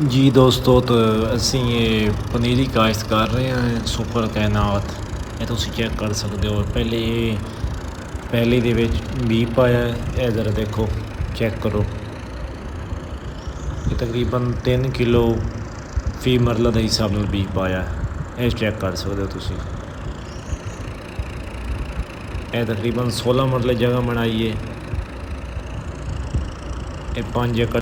ਜੀ ਦੋਸਤੋ, ਤਾਂ ਅਸੀਂ ਇਹ ਪਨੀਰੀ ਕਾਸ਼ਤ ਕਰ ਰਹੇ ਹਾਂ ਸੁਪਰ ਕਾਇਨਾਤ। ਇਹ ਤੁਸੀਂ ਚੈੱਕ ਕਰ ਸਕਦੇ ਹੋ। ਪਹਿਲੇ ਦੇ ਵਿੱਚ ਬੀਜ ਪਾਇਆ। ਇਹ ਜ਼ਰਾ ਦੇਖੋ, ਚੈੱਕ ਕਰੋ। ਇਹ ਤਕਰੀਬਨ 3 ਕਿਲੋ ਫੀ ਮਰਲਾ ਦੇ ਹਿਸਾਬ ਨਾਲ ਬੀਜ ਪਾਇਆ। ਇਹ ਚੈੱਕ ਕਰ ਸਕਦੇ ਹੋ ਤੁਸੀਂ। ਇਹ ਤਕਰੀਬਨ 16 ਮਰਲੇ ਜਗ੍ਹਾ ਬਣਾਈ ਹੈ। ਇਹ 5 ਏਕੜ